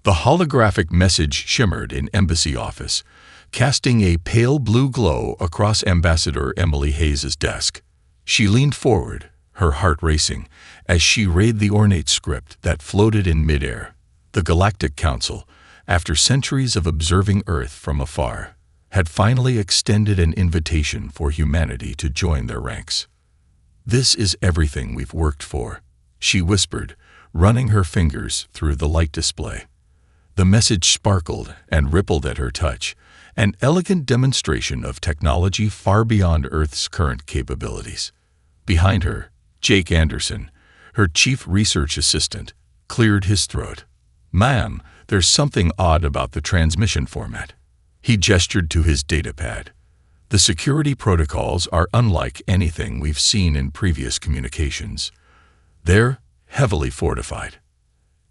The holographic message shimmered in Embassy office, casting a pale blue glow across Ambassador Emily Hayes's desk. She leaned forward, her heart racing, as she read the ornate script that floated in midair. The Galactic Council, after centuries of observing Earth from afar, had finally extended an invitation for humanity to join their ranks. "This is everything we've worked for," she whispered, running her fingers through the light display. The message sparkled and rippled at her touch, an elegant demonstration of technology far beyond Earth's current capabilities. Behind her, Jake Anderson, her chief research assistant, cleared his throat. "Ma'am, there's something odd about the transmission format." He gestured to his datapad. "The security protocols are unlike anything we've seen in previous communications. They're heavily fortified."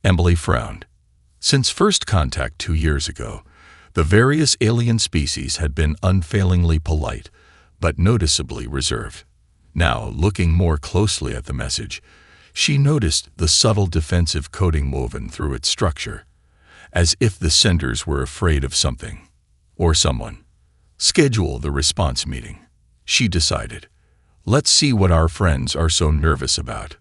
Emily frowned. Since first contact 2 years ago, the various alien species had been unfailingly polite, but noticeably reserved. Now, looking more closely at the message, she noticed the subtle defensive coding woven through its structure, as if the senders were afraid of something or someone. "Schedule the response meeting," she decided. "Let's see what our friends are so nervous about."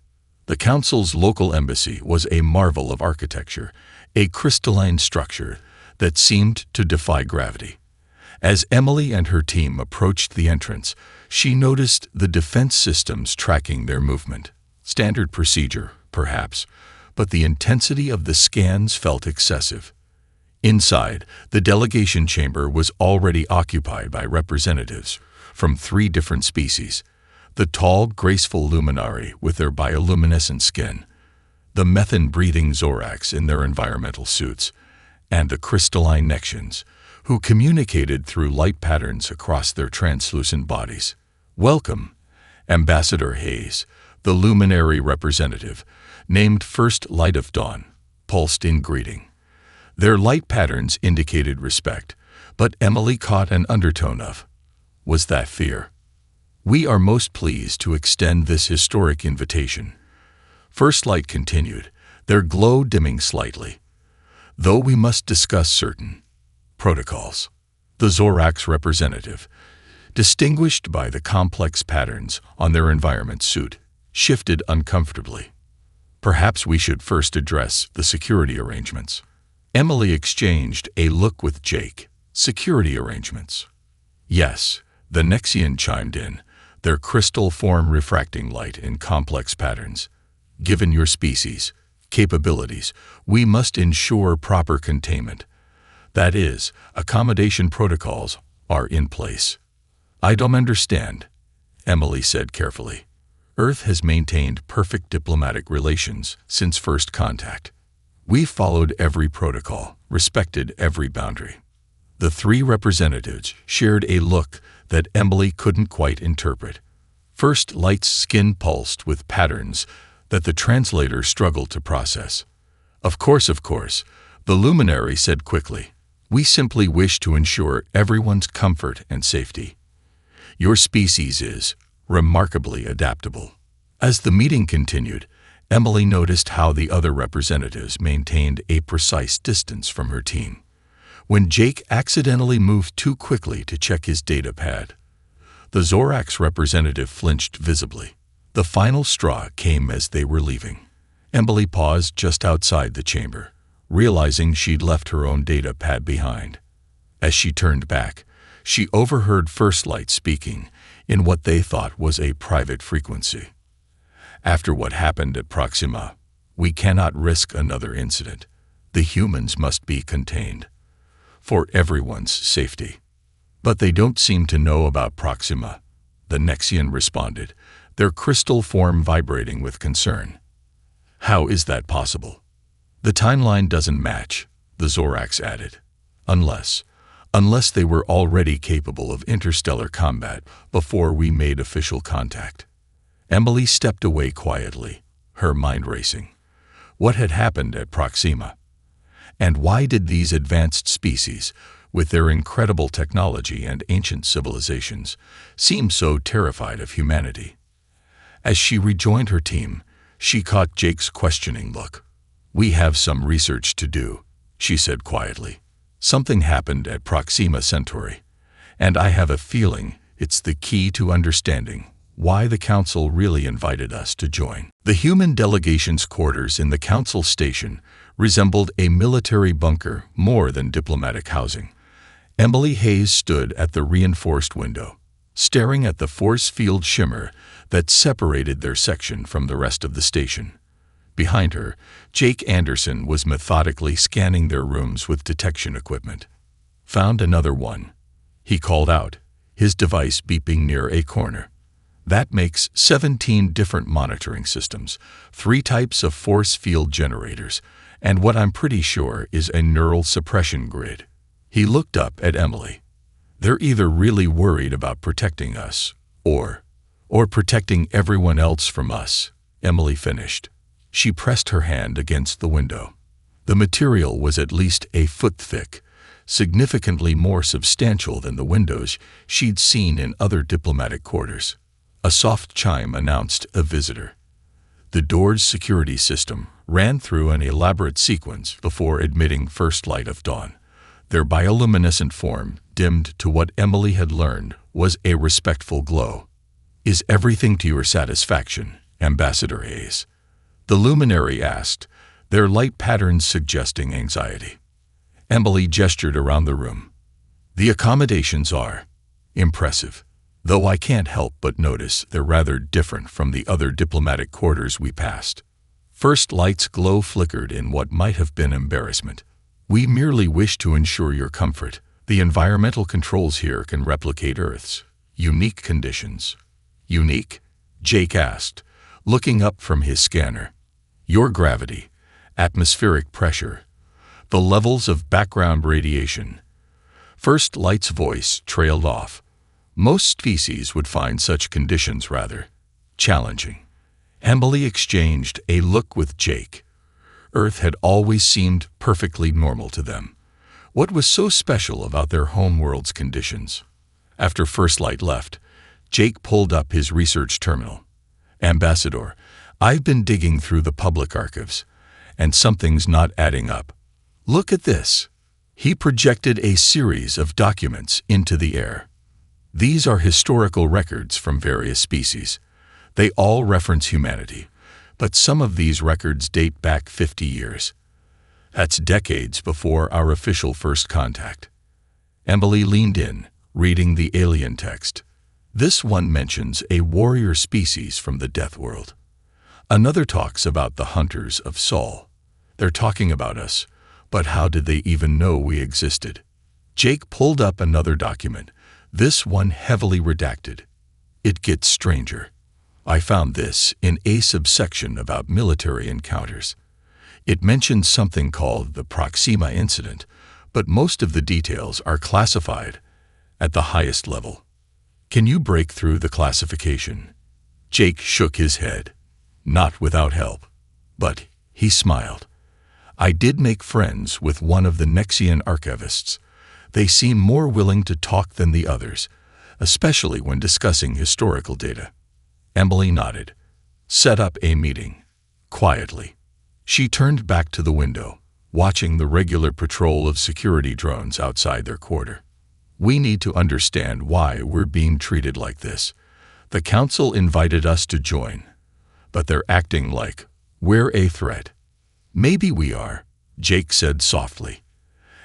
The Council's local embassy was a marvel of architecture, a crystalline structure that seemed to defy gravity. As Emily and her team approached the entrance, she noticed the defense systems tracking their movement. Standard procedure, perhaps, but the intensity of the scans felt excessive. Inside, the delegation chamber was already occupied by representatives from 3 different species: the tall, graceful luminari with their bioluminescent skin, the methane-breathing Zorax in their environmental suits, and the crystalline Nexians, who communicated through light patterns across their translucent bodies. "Welcome," Ambassador Hayes, the luminary representative, named First Light of Dawn, pulsed in greeting. Their light patterns indicated respect, but Emily caught an undertone of, was that fear? "We are most pleased to extend this historic invitation," First Light continued, their glow dimming slightly, "though we must discuss certain protocols." The Zorax representative, distinguished by the complex patterns on their environment suit, shifted uncomfortably. "Perhaps we should first address the security arrangements." Emily exchanged a look with Jake. "Security arrangements?" "Yes," the Nexian chimed in, their crystal form refracting light in complex patterns. "Given your species capabilities, we must ensure proper containment. That is, accommodation protocols are in place." "I don't understand," Emily said carefully. "Earth has maintained perfect diplomatic relations since first contact. We followed every protocol, respected every boundary." The 3 representatives shared a look that Emily couldn't quite interpret. First Light's skin pulsed with patterns that the translator struggled to process. Of course," the luminary said quickly. "We simply wish to ensure everyone's comfort and safety. Your species is remarkably adaptable." As the meeting continued, Emily noticed how the other representatives maintained a precise distance from her team. When Jake accidentally moved too quickly to check his datapad, the Zorax representative flinched visibly. The final straw came as they were leaving. Emily paused just outside the chamber, realizing she'd left her own datapad behind. As she turned back, she overheard First Light speaking in what they thought was a private frequency. "After what happened at Proxima, we cannot risk another incident. The humans must be contained, for everyone's safety." "But they don't seem to know about Proxima," the Nexian responded, their crystal form vibrating with concern. "How is that possible?" "The timeline doesn't match," the Zorax added. Unless they were already capable of interstellar combat before we made official contact." Emily stepped away quietly, her mind racing. What had happened at Proxima? And why did these advanced species, with their incredible technology and ancient civilizations, seem so terrified of humanity? As she rejoined her team, she caught Jake's questioning look. "We have some research to do," she said quietly. "Something happened at Proxima Centauri, and I have a feeling it's the key to understanding why the Council really invited us to join." The human delegation's quarters in the Council station resembled a military bunker more than diplomatic housing. Emily Hayes stood at the reinforced window, staring at the force field shimmer that separated their section from the rest of the station. Behind her, Jake Anderson was methodically scanning their rooms with detection equipment. "Found another one," he called out, his device beeping near a corner. "That makes 17 different monitoring systems, 3 types of force field generators, and what I'm pretty sure is a neural suppression grid." He looked up at Emily. "They're either really worried about protecting us, or protecting everyone else from us," Emily finished. She pressed her hand against the window. The material was at least a foot thick, significantly more substantial than the windows she'd seen in other diplomatic quarters. A soft chime announced a visitor. The door's security system ran through an elaborate sequence before admitting first light of dawn. Their bioluminescent form dimmed to what Emily had learned was a respectful glow. "Is everything to your satisfaction, Ambassador Hayes?" the luminary asked, their light patterns suggesting anxiety. Emily gestured around the room. "The accommodations are impressive, though I can't help but notice they're rather different from the other diplomatic quarters we passed." First Light's glow flickered in what might have been embarrassment. "We merely wish to ensure your comfort. The environmental controls here can replicate Earth's unique conditions." "Unique?" Jake asked, looking up from his scanner. "Your gravity, atmospheric pressure, the levels of background radiation." First Light's voice trailed off. "Most species would find such conditions rather challenging." Emily exchanged a look with Jake. Earth had always seemed perfectly normal to them. What was so special about their homeworld's conditions? After First Light left, Jake pulled up his research terminal. "Ambassador, I've been digging through the public archives, and something's not adding up. Look at this." He projected a series of documents into the air. "These are historical records from various species. They all reference humanity, but some of these records date back 50 years. That's decades before our official first contact." Emily leaned in, reading the alien text. "This one mentions a warrior species from the Death World. Another talks about the Hunters of Sol. They're talking about us, but how did they even know we existed?" Jake pulled up another document, this one heavily redacted. "It gets stranger. I found this in a subsection about military encounters. It mentions something called the Proxima Incident, but most of the details are classified at the highest level. Can you break through the classification?" Jake shook his head. "Not without help." But he smiled. "I did make friends with one of the Nexian archivists. They seem more willing to talk than the others, especially when discussing historical data." Emily nodded. "Set up a meeting." Quietly. She turned back to the window, watching the regular patrol of security drones outside their quarter. "We need to understand why we're being treated like this. The Council invited us to join, but they're acting like we're a threat." "Maybe we are," Jake said softly.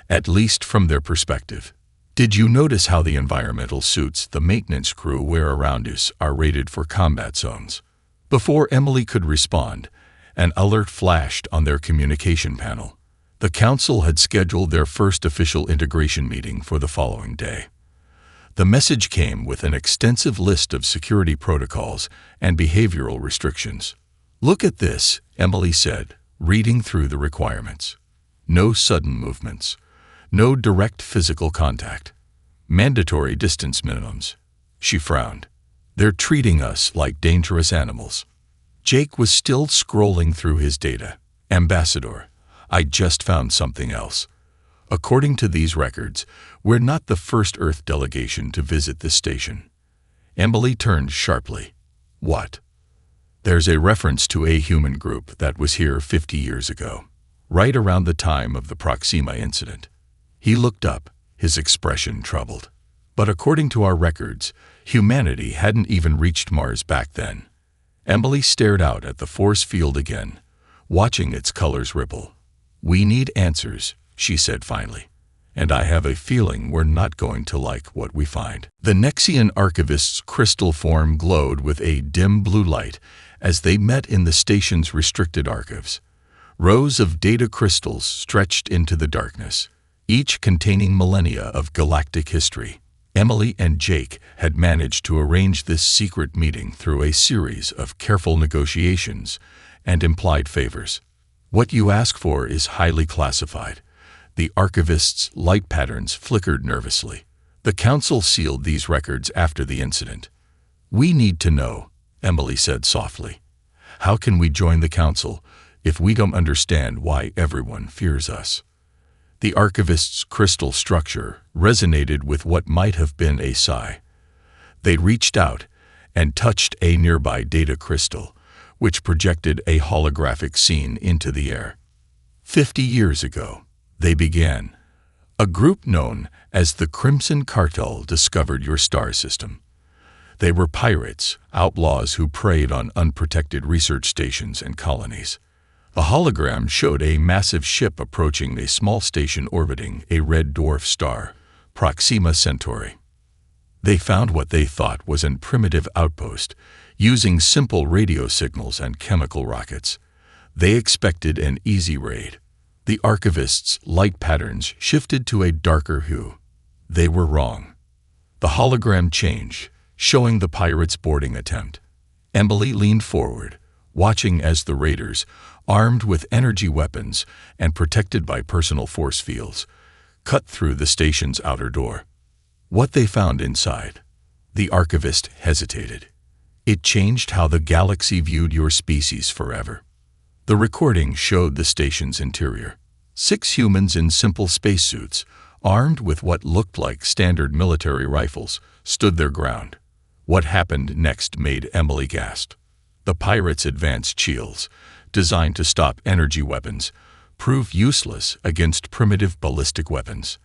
"At least from their perspective. Did you notice how the environmental suits the maintenance crew wear around us are rated for combat zones?" Before Emily could respond, an alert flashed on their communication panel. The Council had scheduled their first official integration meeting for the following day. The message came with an extensive list of security protocols and behavioral restrictions. "Look at this," Emily said, reading through the requirements. "No sudden movements. No direct physical contact. Mandatory distance minimums." She frowned. "They're treating us like dangerous animals." Jake was still scrolling through his data. "Ambassador, I just found something else. According to these records, we're not the first Earth delegation to visit this station." Emily turned sharply. "What?" "There's a reference to a human group that was here 50 years ago. right around the time of the Proxima incident. He looked up, his expression troubled. But according to our records, humanity hadn't even reached Mars back then. Emily stared out at the force field again, watching its colors ripple. "We need answers," she said finally, "and I have a feeling we're not going to like what we find." The Nexian archivist's crystal form glowed with a dim blue light as they met in the station's restricted archives. Rows of data crystals stretched into the darkness, each containing millennia of galactic history. Emily and Jake had managed to arrange this secret meeting through a series of careful negotiations and implied favors. "What you ask for is highly classified." The archivist's light patterns flickered nervously. "The Council sealed these records after the incident." "We need to know," Emily said softly. "How can we join the Council if we don't understand why everyone fears us?" The archivist's crystal structure resonated with what might have been a sigh. They reached out and touched a nearby data crystal, which projected a holographic scene into the air. 50 years ago, they began. A group known as the Crimson Cartel discovered your star system. They were pirates, outlaws who preyed on unprotected research stations and colonies. The hologram showed a massive ship approaching a small station orbiting a red dwarf star, Proxima Centauri. They found what they thought was an primitive outpost, using simple radio signals and chemical rockets. They expected an easy raid. The archivist's light patterns shifted to a darker hue. They were wrong. The hologram changed, showing the pirates' boarding attempt. Emily leaned forward, watching as the raiders, armed with energy weapons and protected by personal force fields, cut through the station's outer door. What they found inside? The archivist hesitated. It changed how the galaxy viewed your species forever. The recording showed the station's interior. 6 humans in simple spacesuits, armed with what looked like standard military rifles, stood their ground. What happened next made Emily gasp. The pirates' advanced shields, designed to stop energy weapons, proved useless against primitive ballistic weapons.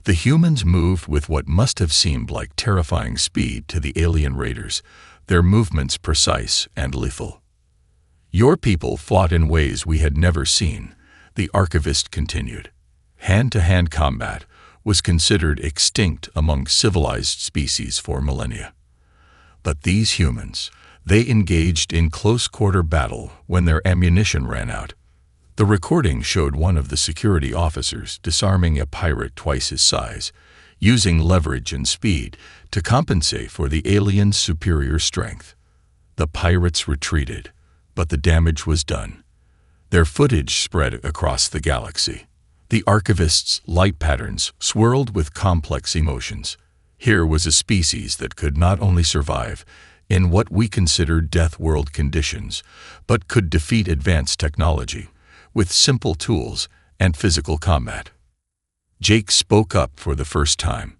The humans moved with what must have seemed like terrifying speed to the alien raiders, their movements precise and lethal. "Your people fought in ways we had never seen," the archivist continued. "Hand-to-hand combat was considered extinct among civilized species for millennia. But these humans, they engaged in close-quarter battle when their ammunition ran out." The recording showed one of the security officers disarming a pirate twice his size, using leverage and speed to compensate for the alien's superior strength. The pirates retreated, but the damage was done. Their footage spread across the galaxy. The archivist's light patterns swirled with complex emotions. Here was a species that could not only survive in what we consider death world conditions, but could defeat advanced technology with simple tools and physical combat. Jake spoke up for the first time.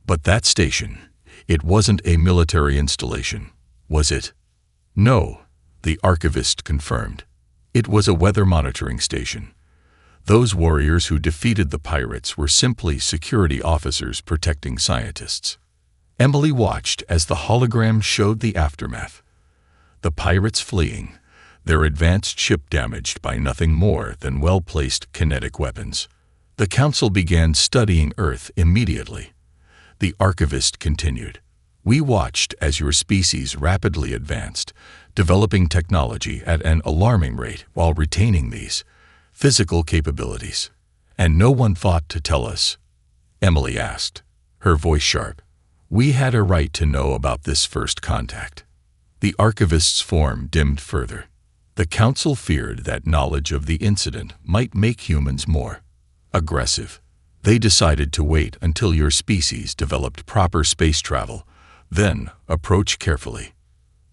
"But that station, it wasn't a military installation, was it?" "No," the archivist confirmed. "It was a weather monitoring station. Those warriors who defeated the pirates were simply security officers protecting scientists." Emily watched as the hologram showed the aftermath. The pirates fleeing, their advanced ship damaged by nothing more than well-placed kinetic weapons. The Council began studying Earth immediately. The archivist continued. "We watched as your species rapidly advanced, developing technology at an alarming rate while retaining these physical capabilities. And no one thought to tell us?" Emily asked, her voice sharp. "We had a right to know about this first contact." The archivist's form dimmed further. The Council feared that knowledge of the incident might make humans more aggressive. They decided to wait until your species developed proper space travel, then approach carefully.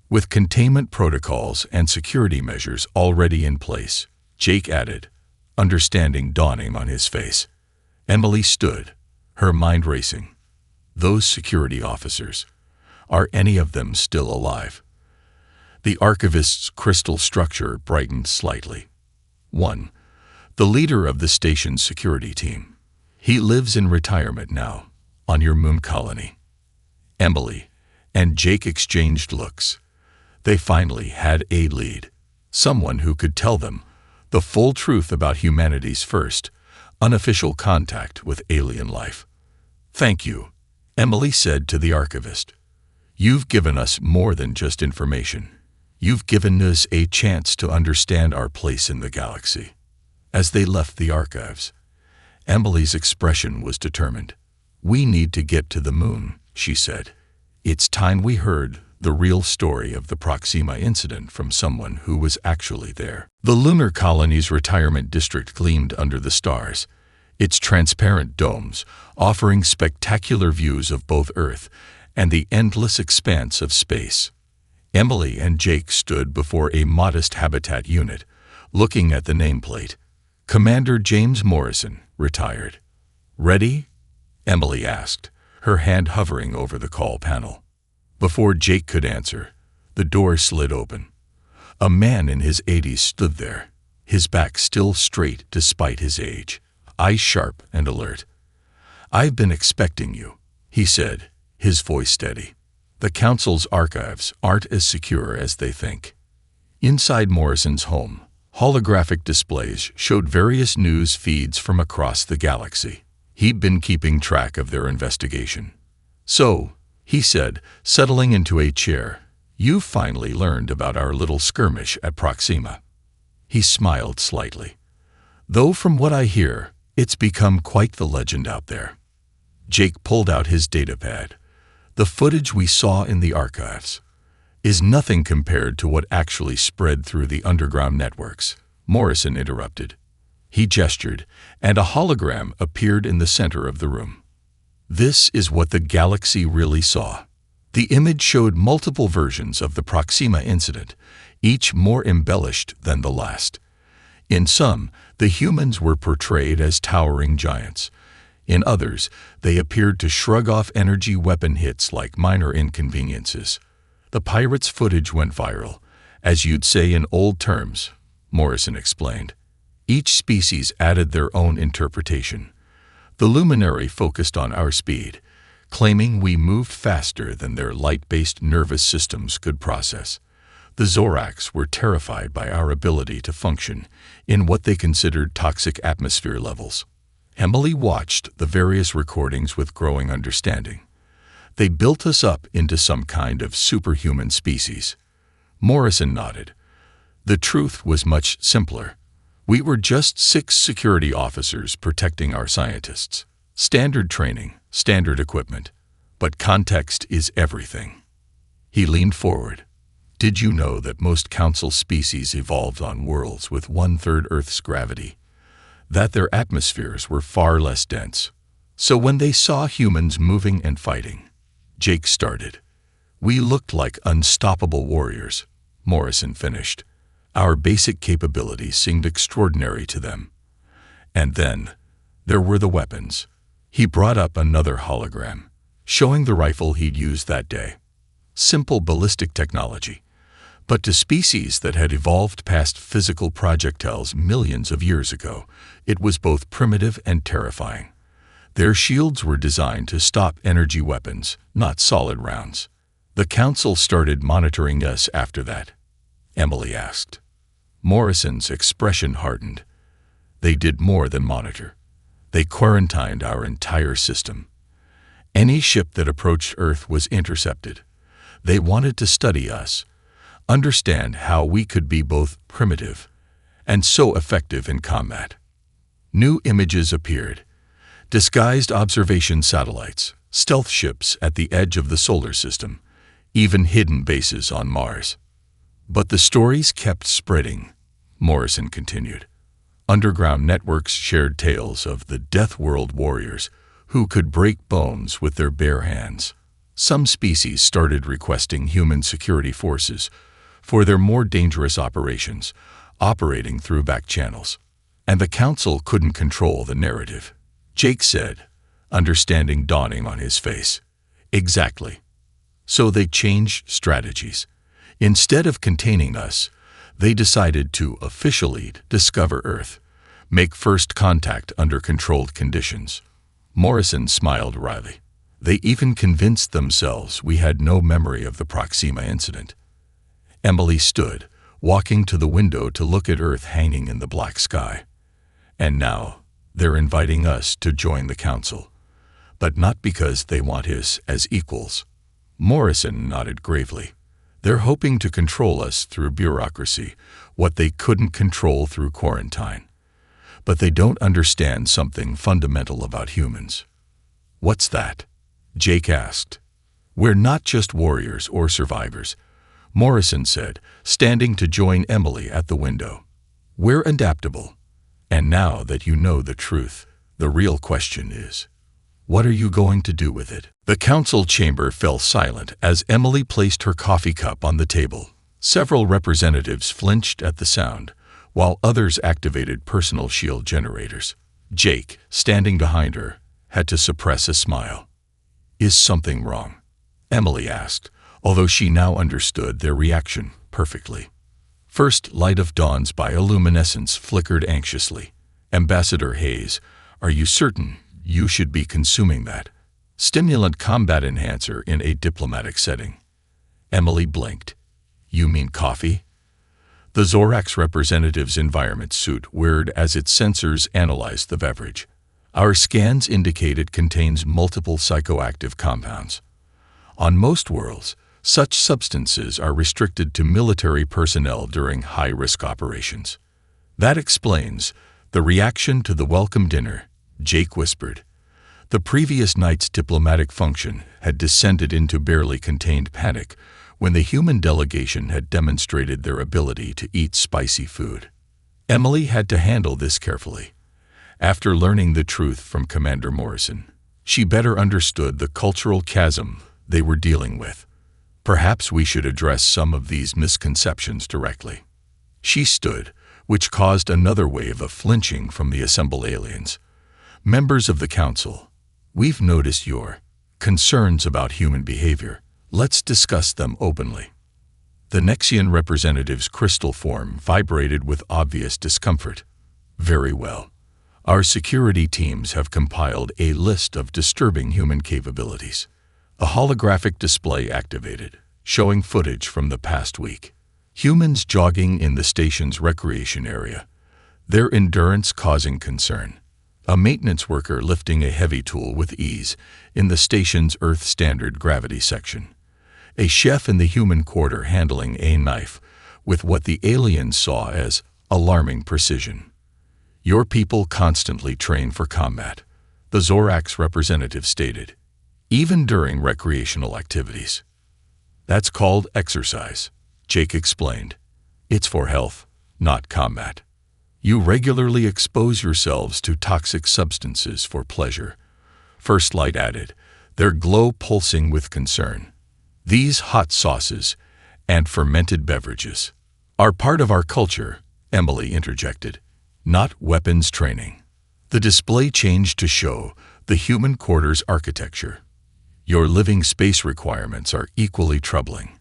With containment protocols and security measures already in place, Jake added, understanding dawning on his face. Emily stood, her mind racing. Those security officers, are any of them still alive? The archivist's crystal structure brightened slightly. 1. the leader of the station's security team. He lives in retirement now, on your moon colony. Emily and Jake exchanged looks. They finally had a lead, someone who could tell them the full truth about humanity's first, unofficial contact with alien life. "Thank you," Emily said to the archivist. "You've given us more than just information. You've given us a chance to understand our place in the galaxy." As they left the archives, Emily's expression was determined. "We need to get to the moon," she said. "It's time we heard the real story of the Proxima incident from someone who was actually there." The lunar colony's retirement district gleamed under the stars, its transparent domes offering spectacular views of both Earth and the endless expanse of space. Emily and Jake stood before a modest habitat unit, looking at the nameplate. "Commander James Morrison, retired." "Ready?" Emily asked, her hand hovering over the call panel. Before Jake could answer, the door slid open. A man in his 80s stood there, his back still straight despite his age, eyes sharp and alert. "I've been expecting you," he said, his voice steady. "The Council's archives aren't as secure as they think." Inside Morrison's home, holographic displays showed various news feeds from across the galaxy. He'd been keeping track of their investigation. "So," he said, settling into a chair, "you've finally learned about our little skirmish at Proxima." He smiled slightly. "Though from what I hear, it's become quite the legend out there." Jake pulled out his datapad. "The footage we saw in the archives is nothing compared to what actually spread through the underground networks," Morrison interrupted. He gestured, and a hologram appeared in the center of the room. "This is what the galaxy really saw." The image showed multiple versions of the Proxima incident, each more embellished than the last. In some, the humans were portrayed as towering giants. In others, they appeared to shrug off energy weapon hits like minor inconveniences. "The pirates' footage went viral, as you'd say in old terms," Morrison explained. "Each species added their own interpretation. The luminary focused on our speed, claiming we moved faster than their light-based nervous systems could process. The Zoracs were terrified by our ability to function in what they considered toxic atmosphere levels." Emily watched the various recordings with growing understanding. "They built us up into some kind of superhuman species." Morrison nodded. "The truth was much simpler. We were just 6 security officers protecting our scientists. Standard training, standard equipment. But context is everything." He leaned forward. "Did you know that most Council species evolved on worlds with 1/3 Earth's gravity? That their atmospheres were far less dense. So when they saw humans moving and fighting," Jake started. "We looked like unstoppable warriors," Morrison finished. "Our basic capabilities seemed extraordinary to them. And then, there were the weapons." He brought up another hologram, showing the rifle he'd used that day. Simple ballistic technology. But to species that had evolved past physical projectiles millions of years ago, it was both primitive and terrifying. Their shields were designed to stop energy weapons, not solid rounds. "The Council started monitoring us after that?" Emily asked. Morrison's expression hardened. "They did more than monitor. They quarantined our entire system. Any ship that approached Earth was intercepted. They wanted to study us, understand how we could be both primitive and so effective in combat." New images appeared. Disguised observation satellites, stealth ships at the edge of the solar system, even hidden bases on Mars. "But the stories kept spreading," Morrison continued. Underground networks shared tales of the Death World warriors who could break bones with their bare hands. Some species started requesting human security forces for their more dangerous operations, operating through back channels. And the Council couldn't control the narrative, Jake said, understanding dawning on his face. "Exactly. So they changed strategies. Instead of containing us, they decided to officially discover Earth, Make first contact under controlled conditions. Morrison smiled wryly. They even convinced themselves we had no memory of the Proxima incident. Emily stood, walking to the window to look at Earth hanging in the black sky. And now, they're inviting us to join the council. But not because they want us as equals. Morrison nodded gravely. They're hoping to control us through bureaucracy, what they couldn't control through quarantine. But they don't understand something fundamental about humans. What's that? Jake asked. We're not just warriors or survivors, Morrison said, standing to join Emily at the window. We're adaptable. And now that you know the truth, the real question is, what are you going to do with it? The council chamber fell silent as Emily placed her coffee cup on the table. Several representatives flinched at the sound, while others activated personal shield generators. Jake, standing behind her, had to suppress a smile. Is something wrong? Emily asked, although she now understood their reaction perfectly. First light of dawn's bioluminescence flickered anxiously. Ambassador Hayes, are you certain you should be consuming that? Stimulant combat enhancer in a diplomatic setting. Emily blinked. You mean coffee? The Zorax representative's environment suit whirred as its sensors analyzed the beverage. Our scans indicate it contains multiple psychoactive compounds. On most worlds, such substances are restricted to military personnel during high-risk operations. That explains the reaction to the welcome dinner, Jake whispered. The previous night's diplomatic function had descended into barely contained panic when the human delegation had demonstrated their ability to eat spicy food. Emily had to handle this carefully. After learning the truth from Commander Morrison, she better understood the cultural chasm they were dealing with. Perhaps we should address some of these misconceptions directly. She stood, which caused another wave of flinching from the assembled aliens. Members of the council, we've noticed your concerns about human behavior. Let's discuss them openly. The Nexian representative's crystal form vibrated with obvious discomfort. Very well. Our security teams have compiled a list of disturbing human capabilities. A holographic display activated, showing footage from the past week. Humans jogging in the station's recreation area, their endurance causing concern. A maintenance worker lifting a heavy tool with ease in the station's Earth Standard Gravity section. A chef in the human quarter handling a knife with what the aliens saw as alarming precision. Your people constantly train for combat, the Zorax representative stated, even during recreational activities. That's called exercise, Jake explained. It's for health, not combat. You regularly expose yourselves to toxic substances for pleasure. First Light added, their glow pulsing with concern. These hot sauces and fermented beverages are part of our culture, Emily interjected, not weapons training. The display changed to show the human quarters architecture. Your living space requirements are equally troubling.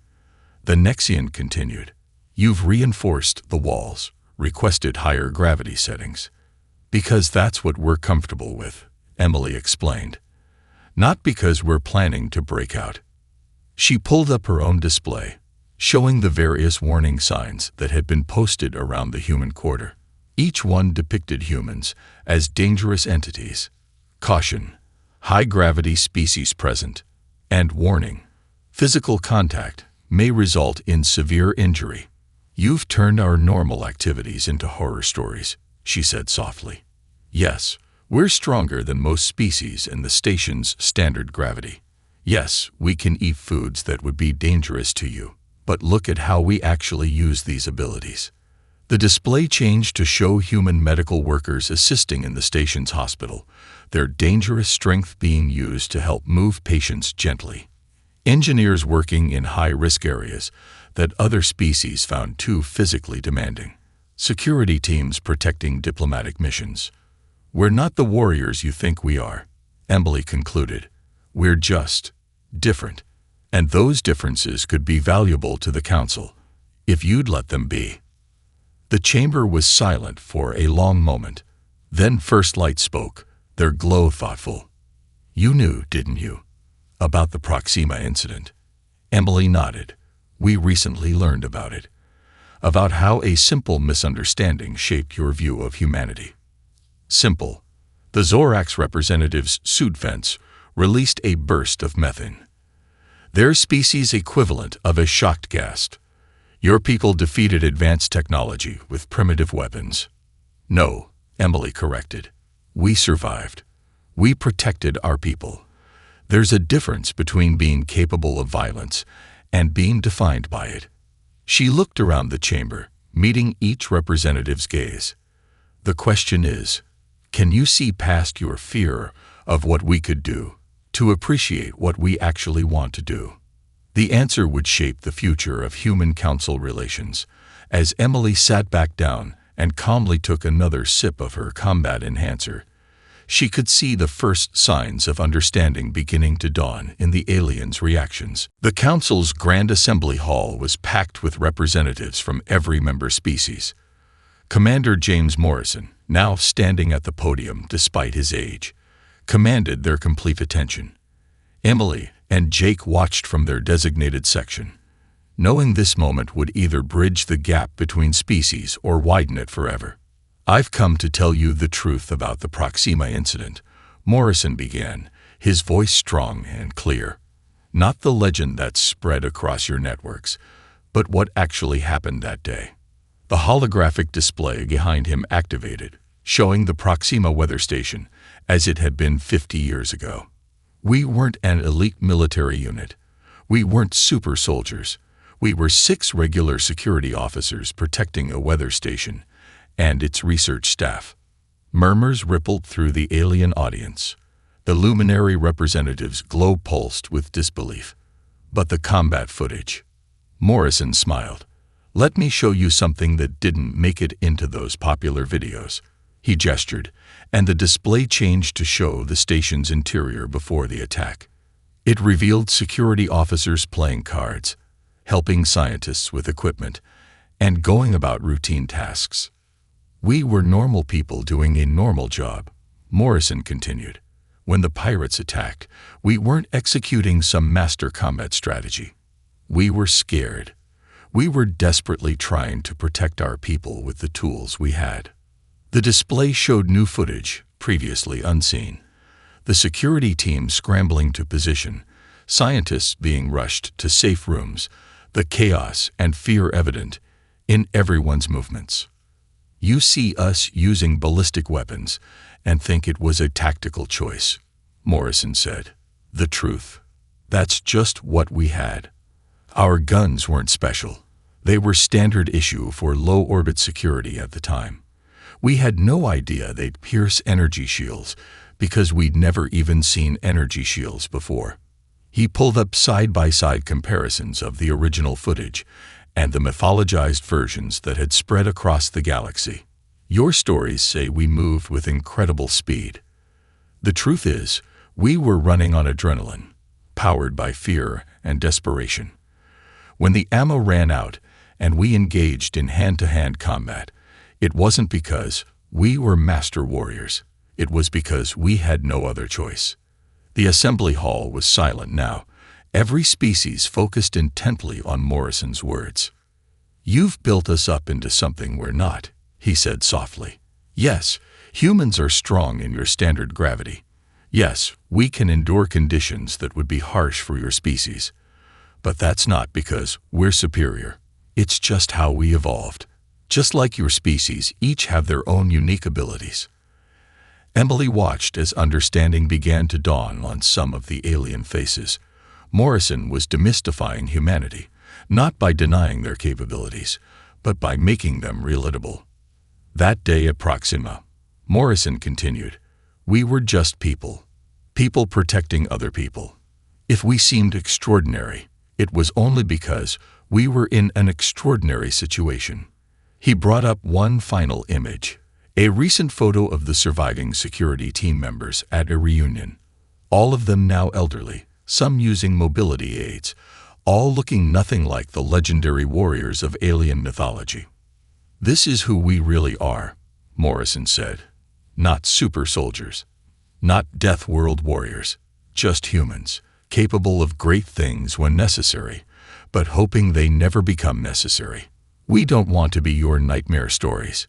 The Nexian continued. You've reinforced the walls, requested higher gravity settings. Because that's what we're comfortable with, Emily explained. Not because we're planning to break out. She pulled up her own display, showing the various warning signs that had been posted around the human quarter. Each one depicted humans as dangerous entities. Caution, high-gravity species present, and warning, physical contact may result in severe injury. You've turned our normal activities into horror stories, she said softly. Yes, we're stronger than most species in the station's standard gravity. Yes, we can eat foods that would be dangerous to you, but look at how we actually use these abilities. The display changed to show human medical workers assisting in the station's hospital, their dangerous strength being used to help move patients gently. Engineers working in high-risk areas that other species found too physically demanding. Security teams protecting diplomatic missions. We're not the warriors you think we are, Emily concluded. We're just different, and those differences could be valuable to the council, if you'd let them be. The chamber was silent for a long moment. Then First Light spoke, their glow thoughtful. "You knew, didn't you, about the Proxima incident?" Emily nodded. "We recently learned about it. About how a simple misunderstanding shaped your view of humanity." Simple. The Zorax representatives' suit vents released a burst of methane. Their species equivalent of a shocked gas. Your people defeated advanced technology with primitive weapons. No, Emily corrected. We survived. We protected our people. There's a difference between being capable of violence and being defined by it. She looked around the chamber, meeting each representative's gaze. The question is, can you see past your fear of what we could do, to appreciate what we actually want to do? The answer would shape the future of human-council relations. As Emily sat back down and calmly took another sip of her combat enhancer, she could see the first signs of understanding beginning to dawn in the aliens' reactions. The Council's Grand Assembly Hall was packed with representatives from every member species. Commander James Morrison, now standing at the podium despite his age, commanded their complete attention. Emily and Jake watched from their designated section, knowing this moment would either bridge the gap between species or widen it forever. "I've come to tell you the truth about the Proxima incident," Morrison began, his voice strong and clear. "Not the legend that's spread across your networks, but what actually happened that day." The holographic display behind him activated, showing the Proxima weather station as it had been 50 years ago. We weren't an elite military unit. We weren't super soldiers. We were 6 regular security officers protecting a weather station and its research staff. Murmurs rippled through the alien audience. The luminary representatives glow-pulsed with disbelief. But the combat footage. Morrison smiled. "Let me show you something that didn't make it into those popular videos." He gestured, and the display changed to show the station's interior before the attack. It revealed security officers playing cards, helping scientists with equipment, and going about routine tasks. "We were normal people doing a normal job," Morrison continued. "When the pirates attacked, we weren't executing some master combat strategy. We were scared. We were desperately trying to protect our people with the tools we had." The display showed new footage, previously unseen. The security team scrambling to position, scientists being rushed to safe rooms, the chaos and fear evident in everyone's movements. "You see us using ballistic weapons and think it was a tactical choice," Morrison said. "The truth. That's just what we had. Our guns weren't special. They were standard issue for low-orbit security at the time. We had no idea they'd pierce energy shields because we'd never even seen energy shields before." He pulled up side-by-side comparisons of the original footage and the mythologized versions that had spread across the galaxy. "Your stories say we moved with incredible speed. The truth is, we were running on adrenaline, powered by fear and desperation. When the ammo ran out and we engaged in hand-to-hand combat, it wasn't because we were master warriors. It was because we had no other choice." The assembly hall was silent now, every species focused intently on Morrison's words. "You've built us up into something we're not," he said softly. "Yes, humans are strong in your standard gravity. Yes, we can endure conditions that would be harsh for your species. But that's not because we're superior. It's just how we evolved. Just like your species, each have their own unique abilities." Emily watched as understanding began to dawn on some of the alien faces. Morrison was demystifying humanity, not by denying their capabilities, but by making them relatable. "That day at Proxima," Morrison continued, "we were just people. People protecting other people. If we seemed extraordinary, it was only because we were in an extraordinary situation." He brought up one final image, a recent photo of the surviving security team members at a reunion. All of them now elderly, some using mobility aids, all looking nothing like the legendary warriors of alien mythology. "This is who we really are," Morrison said. not super soldiers, not Death World warriors, just humans, capable of great things when necessary, but hoping they never become necessary. We don't want to be your nightmare stories.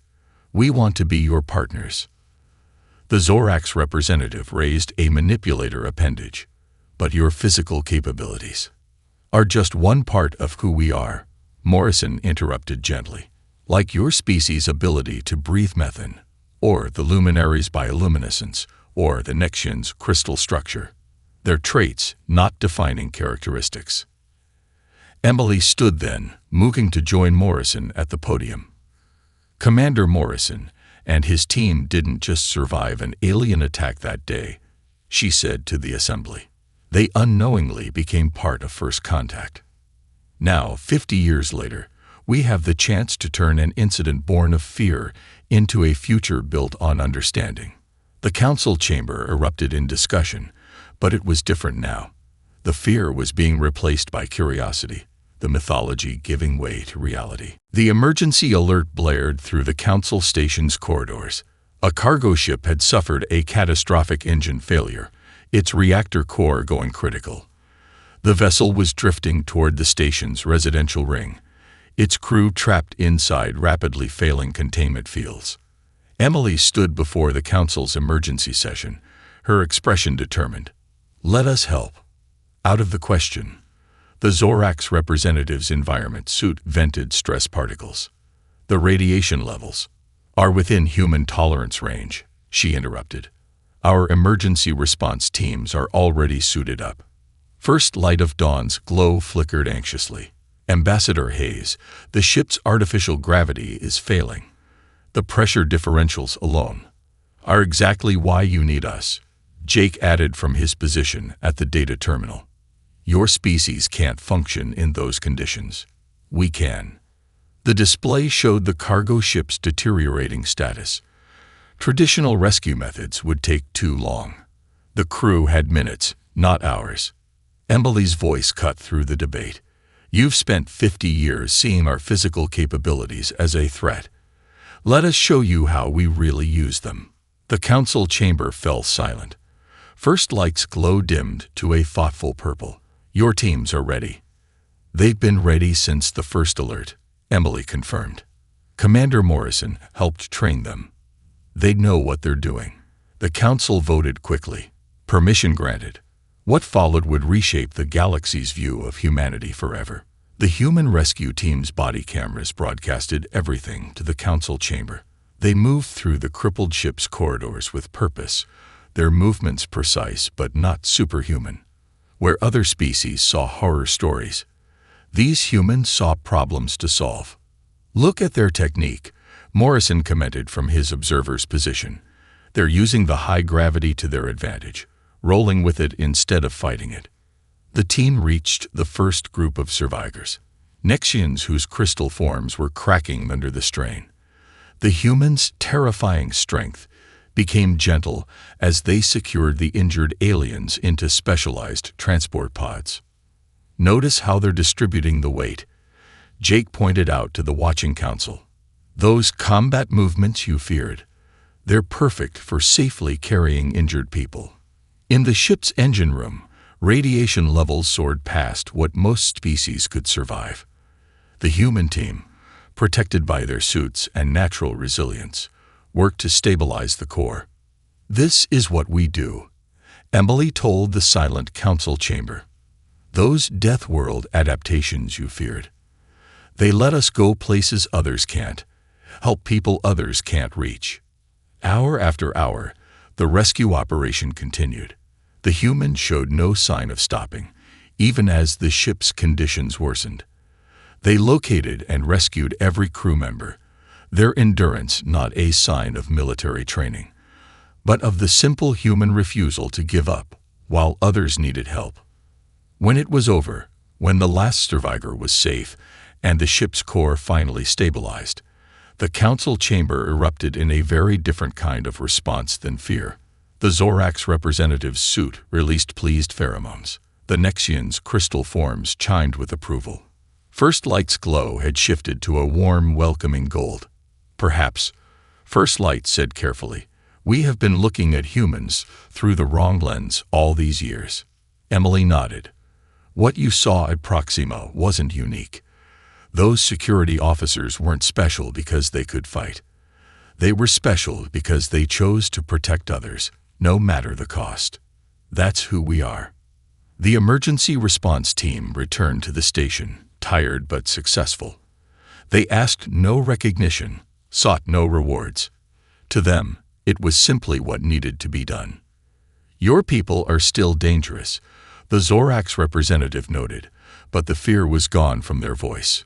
We want to be your partners. The Zorax representative raised a manipulator appendage, but your physical capabilities are just one part of who we are, Morrison interrupted gently. Like your species' ability to breathe methane, or the luminaries' bioluminescence, or the Nexians' crystal structure. They're traits, not defining characteristics. Emily stood then, moving to join Morrison at the podium. Commander Morrison and his team didn't just survive an alien attack that day, she said to the assembly. They unknowingly became part of First Contact. Now, 50 years later, we have the chance to turn an incident born of fear into a future built on understanding. The council chamber erupted in discussion, but it was different now. The fear was being replaced by curiosity, the mythology giving way to reality. The emergency alert blared through the council station's corridors. A cargo ship had suffered a catastrophic engine failure, its reactor core going critical. The vessel was drifting toward the station's residential ring, its crew trapped inside rapidly failing containment fields. Emily stood before the council's emergency session, her expression determined. Let us help. Out of the question. The Zorax representative's environment suit vented stress particles. The radiation levels are within human tolerance range, she interrupted. Our emergency response teams are already suited up. First light of dawn's glow flickered anxiously. Ambassador Hayes, the ship's artificial gravity is failing. The pressure differentials alone are exactly why you need us, Jake added from his position at the data terminal. Your species can't function in those conditions. We can. The display showed the cargo ship's deteriorating status. Traditional rescue methods would take too long. The crew had minutes, not hours. Emily's voice cut through the debate. You've spent 50 years seeing our physical capabilities as a threat. Let us show you how we really use them. The council chamber fell silent. First light's glow dimmed to a thoughtful purple. Your teams are ready. They've been ready since the first alert, Emily confirmed. Commander Morrison helped train them. They know what they're doing. The council voted quickly. Permission granted. What followed would reshape the galaxy's view of humanity forever. The human rescue team's body cameras broadcasted everything to the council chamber. They moved through the crippled ship's corridors with purpose, their movements precise but not superhuman. Where other species saw horror stories, these humans saw problems to solve. Look at their technique, Morrison commented from his observer's position. They're using the high gravity to their advantage, rolling with it instead of fighting it. The team reached the first group of survivors, Nexians whose crystal forms were cracking under the strain. The humans' terrifying strength became gentle as they secured the injured aliens into specialized transport pods. Notice how they're distributing the weight, Jake pointed out to the watching council. Those combat movements you feared, they're perfect for safely carrying injured people. In the ship's engine room, radiation levels soared past what most species could survive. The human team, protected by their suits and natural resilience, worked to stabilize the core. This is what we do, Emily told the silent council chamber. Those Death World adaptations you feared. They let us go places others can't, help people others can't reach. Hour after hour, the rescue operation continued. The humans showed no sign of stopping, even as the ship's conditions worsened. They located and rescued every crew member, their endurance not a sign of military training, but of the simple human refusal to give up while others needed help. When it was over, when the last survivor was safe and the ship's core finally stabilized, the council chamber erupted in a very different kind of response than fear. The Zorax representative's suit released pleased pheromones. The Nexians' crystal forms chimed with approval. First Light's glow had shifted to a warm, welcoming gold. Perhaps, First Light said carefully, We have been looking at humans through the wrong lens all these years. Emily nodded. What you saw at Proxima wasn't unique. Those security officers weren't special because they could fight. They were special because they chose to protect others, no matter the cost. That's who we are. The emergency response team returned to the station, tired but successful. They asked no recognition, sought no rewards. To them, it was simply what needed to be done. Your people are still dangerous, the Zorax representative noted, but the fear was gone from their voice.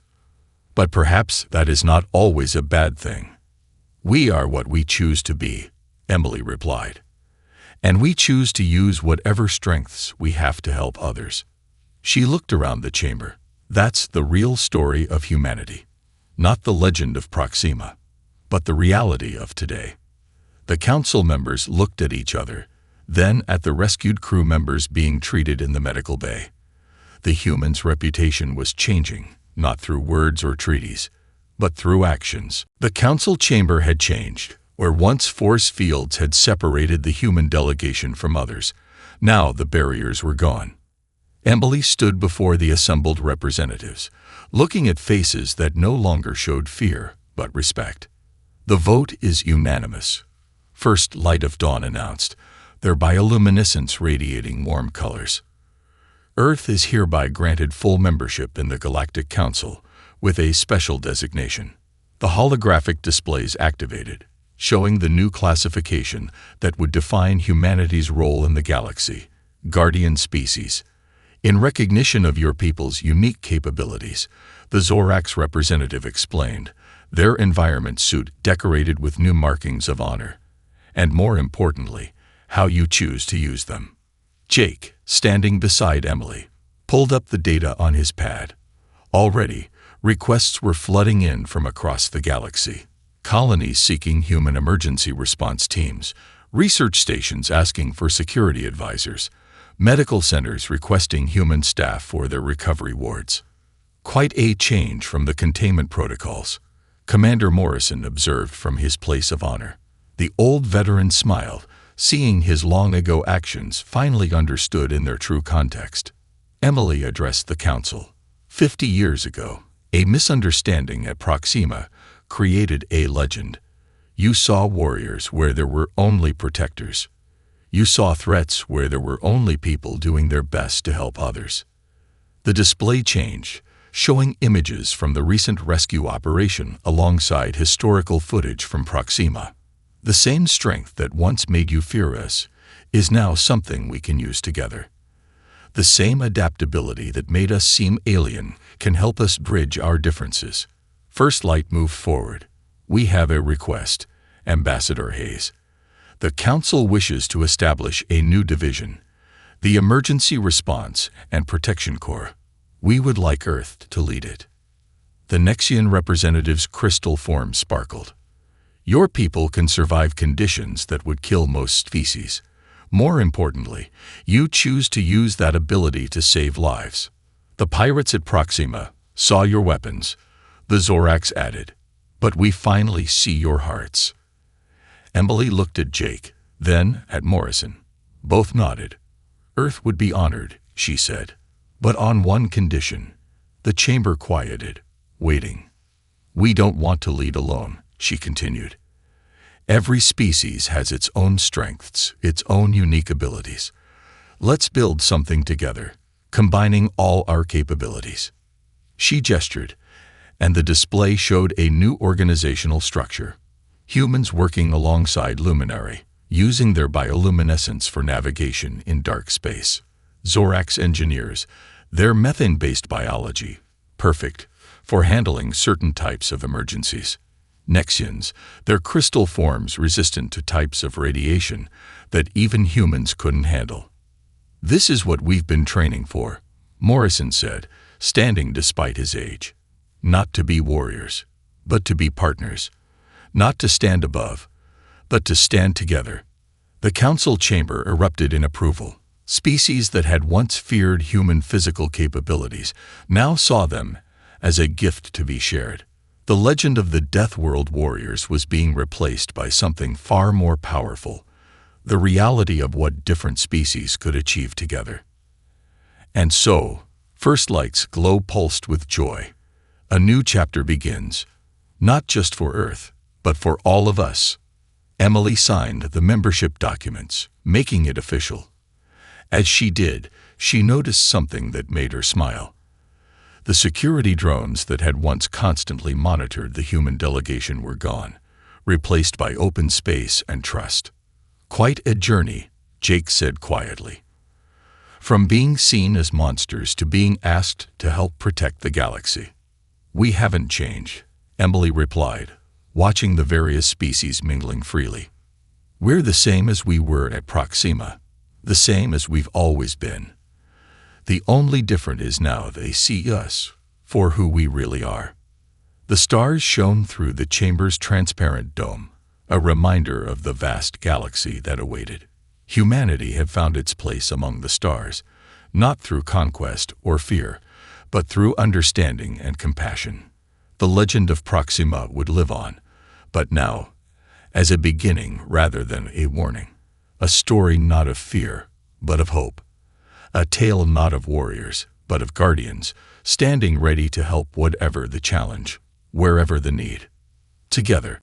But perhaps that is not always a bad thing. We are what we choose to be, Emily replied. And we choose to use whatever strengths we have to help others. She looked around the chamber. That's the real story of humanity. Not the legend of Proxima, but the reality of today. The council members looked at each other, then at the rescued crew members being treated in the medical bay. The human's reputation was changing, not through words or treaties, but through actions. The council chamber had changed. Where once force fields had separated the human delegation from others, now the barriers were gone. Emily stood before the assembled representatives, looking at faces that no longer showed fear, but respect. The vote is unanimous. First Light of Dawn announced, their bioluminescence radiating warm colors. Earth is hereby granted full membership in the Galactic Council, with a special designation. The holographic displays activated, showing the new classification that would define humanity's role in the galaxy, guardian species. In recognition of your people's unique capabilities, the Zorax representative explained, their environment suit decorated with new markings of honor, and more importantly, how you choose to use them. Jake, standing beside Emily, pulled up the data on his pad. Already, requests were flooding in from across the galaxy. Colonies seeking human emergency response teams, research stations asking for security advisors, medical centers requesting human staff for their recovery wards. Quite a change from the containment protocols, Commander Morrison observed from his place of honor. The old veteran smiled, seeing his long-ago actions finally understood in their true context. Emily addressed the council. 50 years ago, a misunderstanding at Proxima created a legend. You saw warriors where there were only protectors. You saw threats where there were only people doing their best to help others. The display changed, showing images from the recent rescue operation alongside historical footage from Proxima. The same strength that once made you fear us is now something we can use together. The same adaptability that made us seem alien can help us bridge our differences. First Light moved forward. We have a request, Ambassador Hayes. The Council wishes to establish a new division, the Emergency Response and Protection Corps. We would like Earth to lead it. The Nexian representative's crystal form sparkled. Your people can survive conditions that would kill most species. More importantly, you choose to use that ability to save lives. The pirates at Proxima saw your weapons, the Zorax added, but we finally see your hearts. Emily looked at Jake, then at Morrison. Both nodded. Earth would be honored, she said, but on one condition. The chamber quieted, waiting. We don't want to lead alone, she continued. Every species has its own strengths, its own unique abilities. Let's build something together, combining all our capabilities. She gestured, and the display showed a new organizational structure. Humans working alongside Luminary, using their bioluminescence for navigation in dark space. Zorax engineers, their methane-based biology, perfect for handling certain types of emergencies. Nexians, their crystal forms resistant to types of radiation that even humans couldn't handle. This is what we've been training for, Morrison said, standing despite his age. Not to be warriors, but to be partners. Not to stand above, but to stand together. The council chamber erupted in approval. Species that had once feared human physical capabilities now saw them as a gift to be shared. The legend of the Death World warriors was being replaced by something far more powerful, the reality of what different species could achieve together. And so, First Light's glow pulsed with joy. A new chapter begins, not just for Earth, but for all of us. Emily signed the membership documents, making it official. As she did, she noticed something that made her smile. The security drones that had once constantly monitored the human delegation were gone, replaced by open space and trust. "Quite a journey," Jake said quietly. "From being seen as monsters to being asked to help protect the galaxy." "We haven't changed," Emily replied, watching the various species mingling freely. "We're the same as we were at Proxima, the same as we've always been. The only difference is now they see us for who we really are." The stars shone through the chamber's transparent dome, a reminder of the vast galaxy that awaited. Humanity had found its place among the stars, not through conquest or fear, but through understanding and compassion. The legend of Proxima would live on, but now, as a beginning rather than a warning. A story not of fear, but of hope. A tale not of warriors, but of guardians, standing ready to help whatever the challenge, wherever the need. Together,